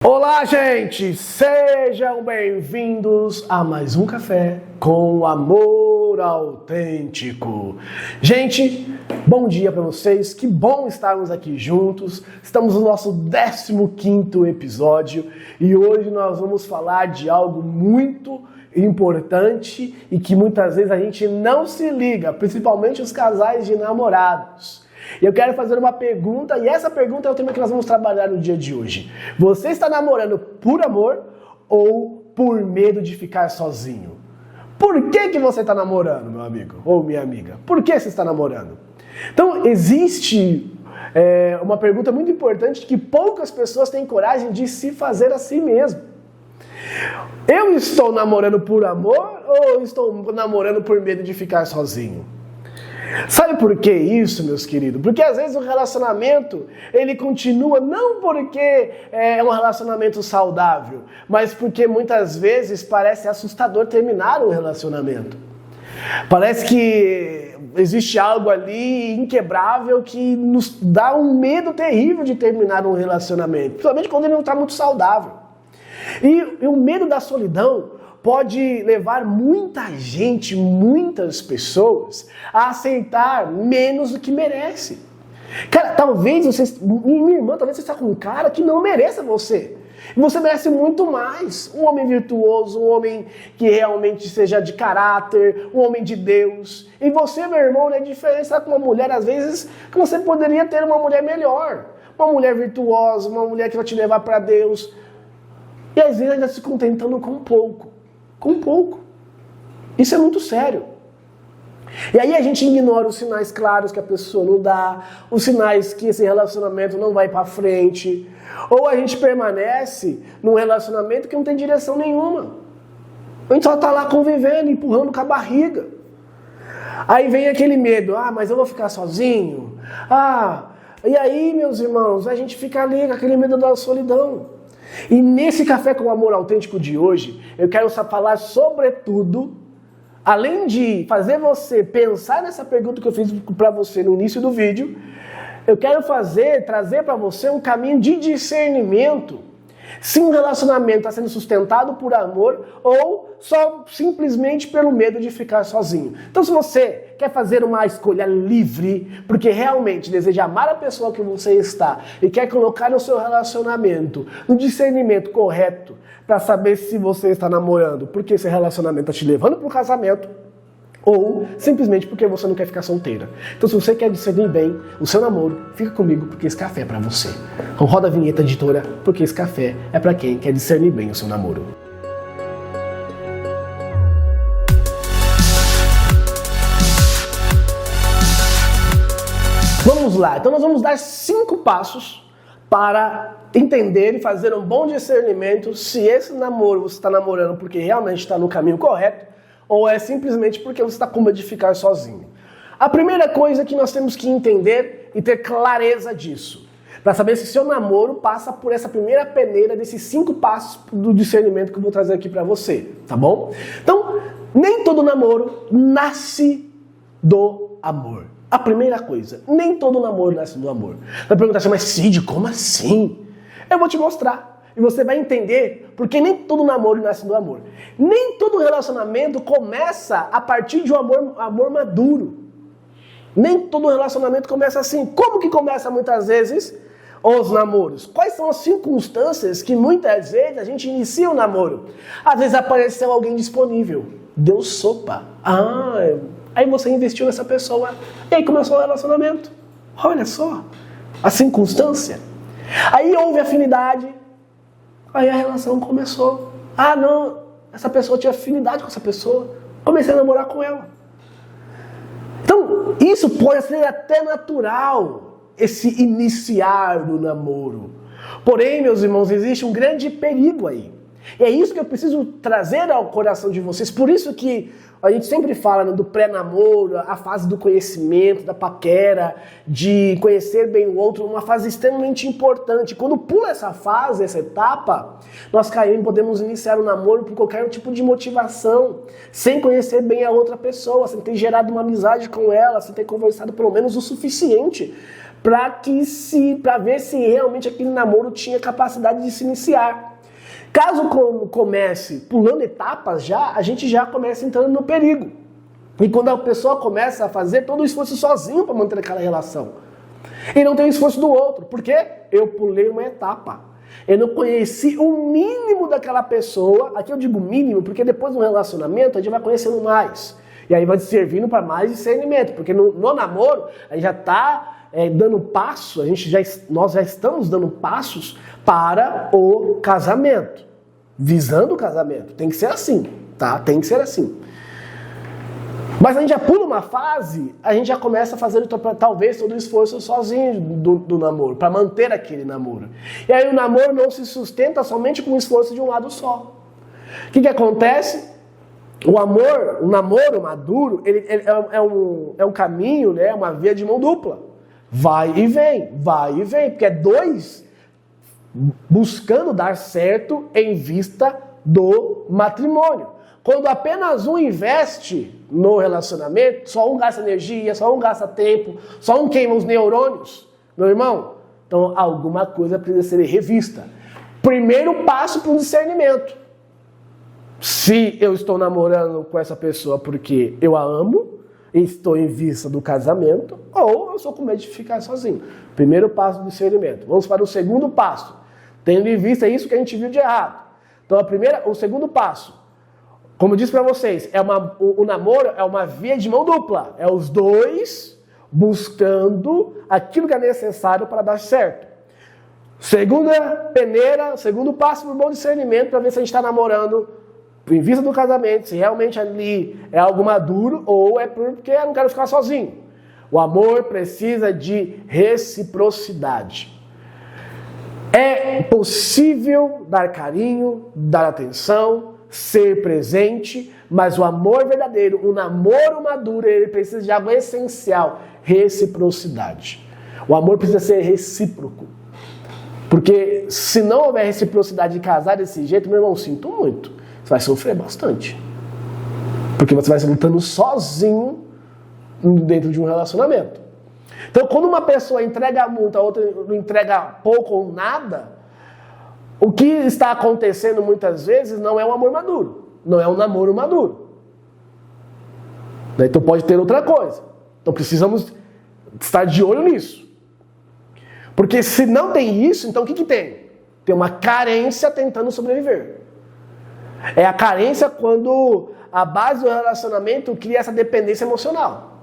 Olá, gente! Sejam bem-vindos a mais um Café com Amor Autêntico. Gente, bom dia para vocês, que bom estarmos aqui juntos. Estamos no nosso 15º episódio e hoje nós vamos falar de algo muito importante e que muitas vezes a gente não se liga, principalmente os casais de namorados. E eu quero fazer uma pergunta, e essa pergunta é o tema que nós vamos trabalhar no dia de hoje. Você está namorando por amor ou por medo de ficar sozinho? Por que você está namorando, meu amigo ou minha amiga? Por que você está namorando? Então, existe uma pergunta muito importante que poucas pessoas têm coragem de se fazer a si mesmo. Eu estou namorando por amor ou estou namorando por medo de ficar sozinho? Sabe por que isso, meus queridos? Porque às vezes o relacionamento, ele continua não porque é um relacionamento saudável, mas porque muitas vezes parece assustador terminar um relacionamento. Parece que existe algo ali inquebrável que nos dá um medo terrível de terminar um relacionamento, principalmente quando ele não está muito saudável. E o medo da solidão pode levar muita gente, muitas pessoas a aceitar menos do que merece. Cara, talvez minha irmã, talvez você está com um cara que não mereça você. Você merece muito mais. Um homem virtuoso, um homem que realmente seja de caráter, um homem de Deus. E você, meu irmão, é diferente, está com uma mulher, às vezes, que você poderia ter uma mulher melhor. Uma mulher virtuosa, uma mulher que vai te levar para Deus. E às vezes ainda se contentando com pouco. Com pouco. Isso é muito sério. E aí a gente ignora os sinais claros que a pessoa não dá, os sinais que esse relacionamento não vai pra frente, ou a gente permanece num relacionamento que não tem direção nenhuma. A gente só tá lá convivendo, empurrando com a barriga. Aí vem aquele medo, mas eu vou ficar sozinho? E aí, meus irmãos, a gente fica ali com aquele medo da solidão. E nesse Café com Amor Autêntico de hoje, eu quero falar sobretudo, além de fazer você pensar nessa pergunta que eu fiz para você no início do vídeo, eu quero trazer para você um caminho de discernimento. Se um relacionamento está sendo sustentado por amor ou só simplesmente pelo medo de ficar sozinho. Então, se você quer fazer uma escolha livre, porque realmente deseja amar a pessoa que você está e quer colocar no seu relacionamento um discernimento correto para saber se você está namorando porque esse relacionamento está te levando para o casamento, ou simplesmente porque você não quer ficar solteira. Então, se você quer discernir bem o seu namoro, fica comigo, porque esse café é pra você. Então, roda a vinheta, editora, porque esse café é pra quem quer discernir bem o seu namoro. Vamos lá. Então, nós vamos dar 5 passos para entender e fazer um bom discernimento se esse namoro você está namorando porque realmente está no caminho correto, ou é simplesmente porque você está com medo de ficar sozinho. A primeira coisa que nós temos que entender e ter clareza disso, para saber se seu namoro passa por essa primeira peneira desses 5 passos do discernimento que eu vou trazer aqui para você, tá bom? Então, nem todo namoro nasce do amor. A primeira coisa, nem todo namoro nasce do amor. Vai perguntar assim, mas Cid, como assim? Eu vou te mostrar. E você vai entender porque nem todo namoro nasce do amor. Nem todo relacionamento começa a partir de um amor maduro. Nem todo relacionamento começa assim. Como que começa muitas vezes os namoros? Quais são as circunstâncias que muitas vezes a gente inicia o namoro? Às vezes apareceu alguém disponível. Deu sopa. Aí você investiu nessa pessoa. E aí começou o relacionamento. Olha só. A circunstância. Aí houve afinidade. Aí a relação começou. Não, essa pessoa tinha afinidade com essa pessoa. Comecei a namorar com ela. Então, isso pode ser até natural, esse iniciar do namoro. Porém, meus irmãos, existe um grande perigo aí. E é isso que eu preciso trazer ao coração de vocês. Por isso que a gente sempre fala do pré-namoro, a fase do conhecimento, da paquera, de conhecer bem o outro, uma fase extremamente importante. Quando pula essa fase, essa etapa, nós podemos iniciar o namoro por qualquer tipo de motivação, sem conhecer bem a outra pessoa, sem ter gerado uma amizade com ela, sem ter conversado pelo menos o suficiente para ver se realmente aquele namoro tinha capacidade de se iniciar. Caso comece pulando etapas a gente já começa entrando no perigo. E quando a pessoa começa a fazer todo o esforço sozinho para manter aquela relação. E não tem o esforço do outro. Por quê? Eu pulei uma etapa. Eu não conheci o mínimo daquela pessoa. Aqui eu digo mínimo porque depois do relacionamento a gente vai conhecendo mais. E aí vai servindo para mais discernimento. Porque no namoro a gente já está dando passo, nós já estamos dando passos para o casamento. Visando o casamento. Tem que ser assim, tá? Tem que ser assim. Mas a gente já pula uma fase, a gente já começa a fazer talvez todo o esforço sozinho do namoro, para manter aquele namoro. E aí o namoro não se sustenta somente com o esforço de um lado só. O que acontece? O namoro maduro, ele é um caminho, né? Uma via de mão dupla. Vai e vem, porque é dois buscando dar certo em vista do matrimônio. Quando apenas um investe no relacionamento, só um gasta energia, só um gasta tempo, só um queima os neurônios, meu irmão, então alguma coisa precisa ser revista. Primeiro passo para o discernimento. Se eu estou namorando com essa pessoa porque eu a amo, e estou em vista do casamento, ou eu estou com medo de ficar sozinho. Primeiro passo do discernimento. Vamos para o segundo passo. Tendo em vista isso que a gente viu de errado. Então o segundo passo. Como eu disse para vocês, o namoro é uma via de mão dupla. É os dois buscando aquilo que é necessário para dar certo. Segunda peneira, segundo passo para o bom discernimento, para ver se a gente está namorando em vista do casamento, se realmente ali é algo maduro ou é porque eu não quero ficar sozinho. O amor precisa de reciprocidade. É possível dar carinho, dar atenção, ser presente, mas o amor verdadeiro, o namoro maduro, ele precisa de algo essencial, reciprocidade. O amor precisa ser recíproco. Porque se não houver reciprocidade de casar desse jeito, meu irmão, sinto muito. Você vai sofrer bastante. Porque você vai se lutando sozinho dentro de um relacionamento. Então, quando uma pessoa entrega muito, a outra entrega pouco ou nada, o que está acontecendo muitas vezes não é um amor maduro, não é um namoro maduro. Então pode ter outra coisa. Então precisamos estar de olho nisso. Porque se não tem isso, então o que tem? Tem uma carência tentando sobreviver. É a carência quando a base do relacionamento cria essa dependência emocional.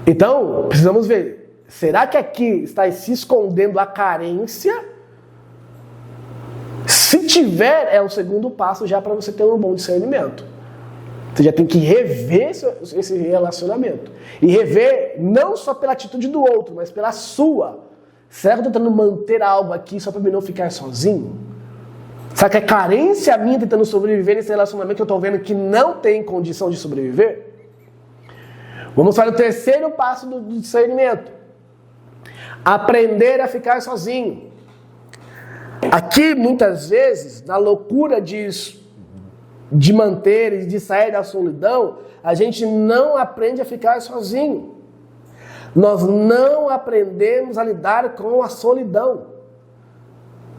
Então, precisamos ver, será que aqui está se escondendo a carência? Se tiver, é o segundo passo já para você ter um bom discernimento. Você já tem que rever esse relacionamento. E rever não só pela atitude do outro, mas pela sua. Será que eu estou tentando manter algo aqui só para mim não ficar sozinho? Será que é carência minha tentando sobreviver nesse relacionamento que eu estou vendo que não tem condição de sobreviver? Vamos para o terceiro passo do discernimento. Aprender a ficar sozinho. Aqui, muitas vezes, na loucura de manter e de sair da solidão, a gente não aprende a ficar sozinho. Nós não aprendemos a lidar com a solidão.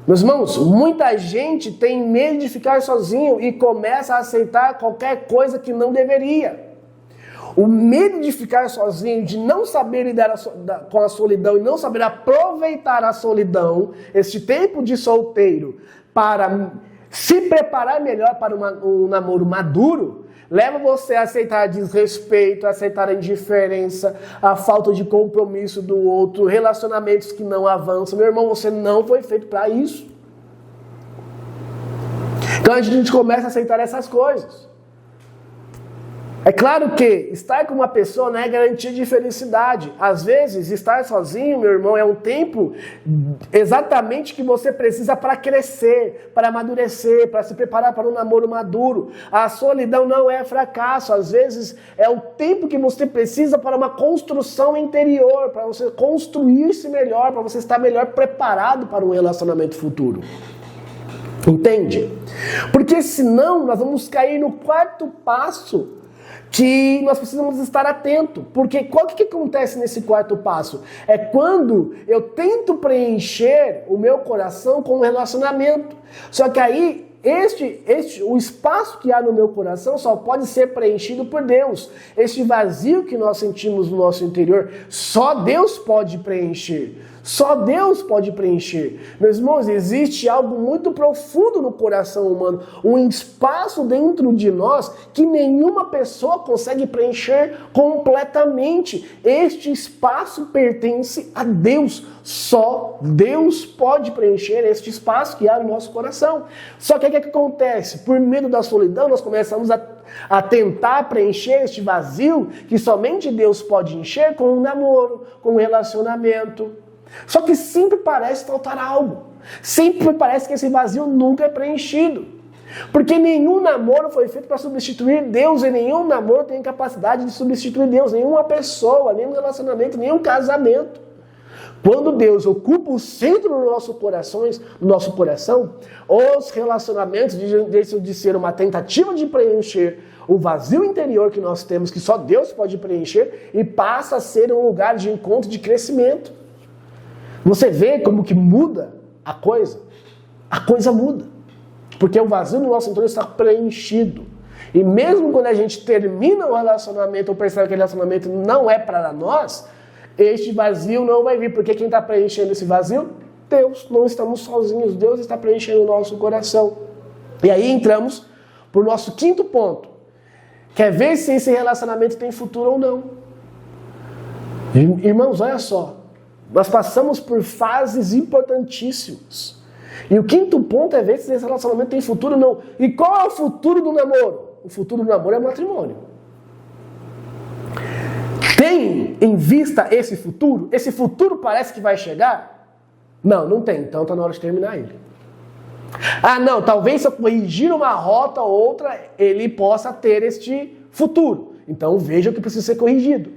Meus irmãos, muita gente tem medo de ficar sozinho e começa a aceitar qualquer coisa que não deveria. O medo de ficar sozinho, de não saber lidar com a solidão e não saber aproveitar a solidão, este tempo de solteiro, para se preparar melhor para um namoro maduro, leva você a aceitar desrespeito, a aceitar a indiferença, a falta de compromisso do outro, relacionamentos que não avançam. Meu irmão, você não foi feito para isso. Então a gente começa a aceitar essas coisas. É claro que estar com uma pessoa não é garantia de felicidade. Às vezes, estar sozinho, meu irmão, é um tempo exatamente que você precisa para crescer, para amadurecer, para se preparar para um namoro maduro. A solidão não é fracasso. Às vezes, é o tempo que você precisa para uma construção interior, para você construir-se melhor, para você estar melhor preparado para um relacionamento futuro. Entende? Porque senão nós vamos cair no quarto passo, que nós precisamos estar atentos. Porque qual que acontece nesse quarto passo? É quando eu tento preencher o meu coração com um relacionamento. Só que aí, o espaço que há no meu coração só pode ser preenchido por Deus. Este vazio que nós sentimos no nosso interior, só Deus pode preencher. Só Deus pode preencher. Meus irmãos, existe algo muito profundo no coração humano, um espaço dentro de nós que nenhuma pessoa consegue preencher completamente. Este espaço pertence a Deus. Só Deus pode preencher este espaço que há no nosso coração. Só que o que acontece? Por medo da solidão, nós começamos a tentar preencher este vazio que somente Deus pode encher com um namoro, com um relacionamento. Só que sempre parece faltar algo. Sempre parece que esse vazio nunca é preenchido. Porque nenhum namoro foi feito para substituir Deus e nenhum namoro tem capacidade de substituir Deus. Nenhuma pessoa, nenhum relacionamento, nenhum casamento. Quando Deus ocupa o centro do nosso coração, os relacionamentos deixam de ser uma tentativa de preencher o vazio interior que nós temos, que só Deus pode preencher, e passa a ser um lugar de encontro, de crescimento. Você vê como que muda a coisa? A coisa muda. Porque o vazio no nosso interior está preenchido. E mesmo quando a gente termina o relacionamento ou percebe que o relacionamento não é para nós, este vazio não vai vir. Porque quem está preenchendo esse vazio? Deus. Não estamos sozinhos. Deus está preenchendo o nosso coração. E aí entramos para o nosso quinto ponto. Quer ver se esse relacionamento tem futuro ou não? Irmãos, olha só. Nós passamos por fases importantíssimas. E o quinto ponto é ver se esse relacionamento tem futuro ou não. E qual é o futuro do namoro? O futuro do namoro é matrimônio. Tem em vista esse futuro? Esse futuro parece que vai chegar? Não, não tem. Então está na hora de terminar ele. Ah, não, talvez se eu corrigir uma rota ou outra, ele possa ter este futuro. Então veja o que precisa ser corrigido.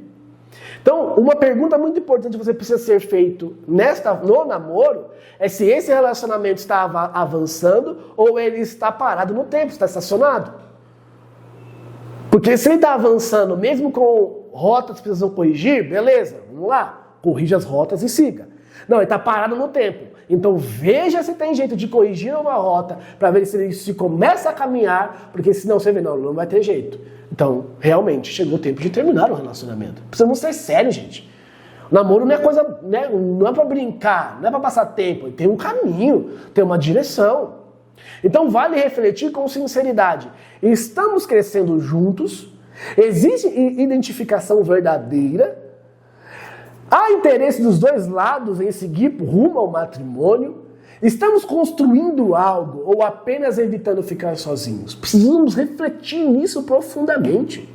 Então, uma pergunta muito importante que você precisa ser feito no namoro é se esse relacionamento está avançando ou ele está parado no tempo, está estacionado. Porque se ele está avançando, mesmo com rotas que precisam corrigir, beleza, vamos lá, corrija as rotas e siga. Não, ele está parado no tempo. Então veja se tem jeito de corrigir uma rota para ver se ele se começa a caminhar, porque senão você vê, não vai ter jeito. Então, realmente, chegou o tempo de terminar o relacionamento. Precisamos ser sérios, gente. O namoro não é coisa, né, não é para brincar, não é para passar tempo. Tem um caminho, tem uma direção. Então, vale refletir com sinceridade. Estamos crescendo juntos? Existe identificação verdadeira? Há interesse dos dois lados em seguir rumo ao matrimônio? Estamos construindo algo ou apenas evitando ficar sozinhos? Precisamos refletir nisso profundamente.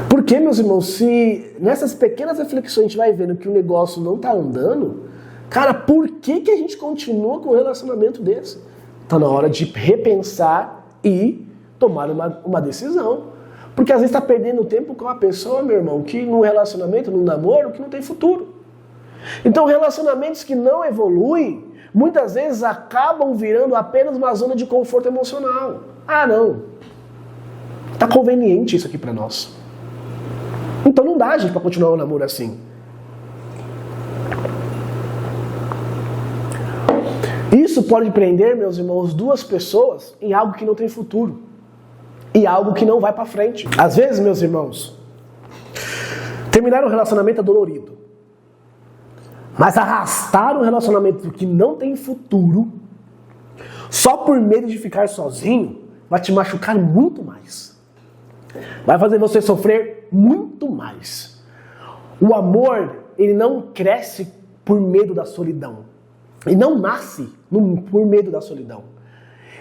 Porque, meus irmãos, se nessas pequenas reflexões a gente vai vendo que o negócio não está andando, cara, por que a gente continua com um relacionamento desse? Está na hora de repensar e tomar uma decisão. Porque às vezes está perdendo tempo com uma pessoa, meu irmão, que no relacionamento, no namoro, que não tem futuro. Então, relacionamentos que não evoluem, muitas vezes acabam virando apenas uma zona de conforto emocional. Ah, não. Tá conveniente isso aqui para nós. Então não dá, gente, para continuar o namoro assim. Isso pode prender, meus irmãos, duas pessoas em algo que não tem futuro. E algo que não vai para frente. Às vezes, meus irmãos, terminar um relacionamento é dolorido. Mas arrastar um relacionamento que não tem futuro, só por medo de ficar sozinho, vai te machucar muito mais. Vai fazer você sofrer muito mais. O amor, ele não cresce por medo da solidão. Ele não nasce por medo da solidão.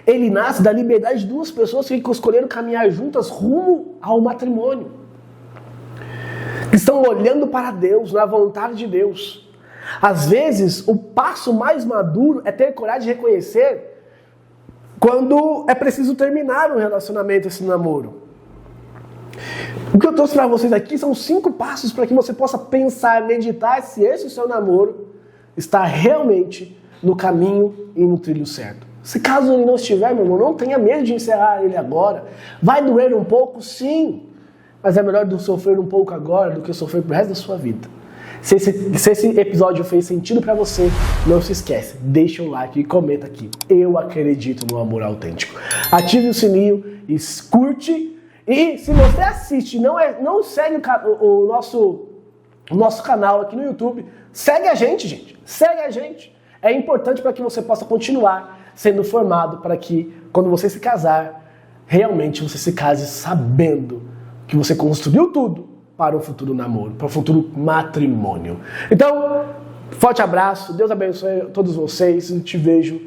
Ele nasce da liberdade de duas pessoas que escolheram caminhar juntas rumo ao matrimônio. Que estão olhando para Deus, na vontade de Deus. Às vezes, o passo mais maduro é ter coragem de reconhecer quando é preciso terminar um relacionamento, esse namoro. O que eu trouxe para vocês aqui são 5 passos para que você possa pensar, meditar se esse seu namoro está realmente no caminho e no trilho certo. Se caso ele não estiver, meu irmão, não tenha medo de encerrar ele agora. Vai doer um pouco, sim, mas é melhor sofrer um pouco agora do que sofrer pro resto da sua vida. Se esse episódio fez sentido pra você, não se esquece, deixa um like e comenta aqui. Eu acredito no amor autêntico. Ative o sininho, curte, e se você assiste e não segue o nosso canal aqui no YouTube, segue a gente. Segue a gente. É importante para que você possa continuar sendo formado, para que quando você se casar, realmente você se case sabendo que você construiu tudo para o futuro namoro, para o futuro matrimônio. Então, forte abraço, Deus abençoe todos vocês e te vejo,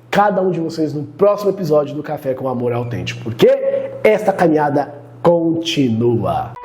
cada um de vocês, no próximo episódio do Café com Amor Autêntico, porque esta caminhada continua.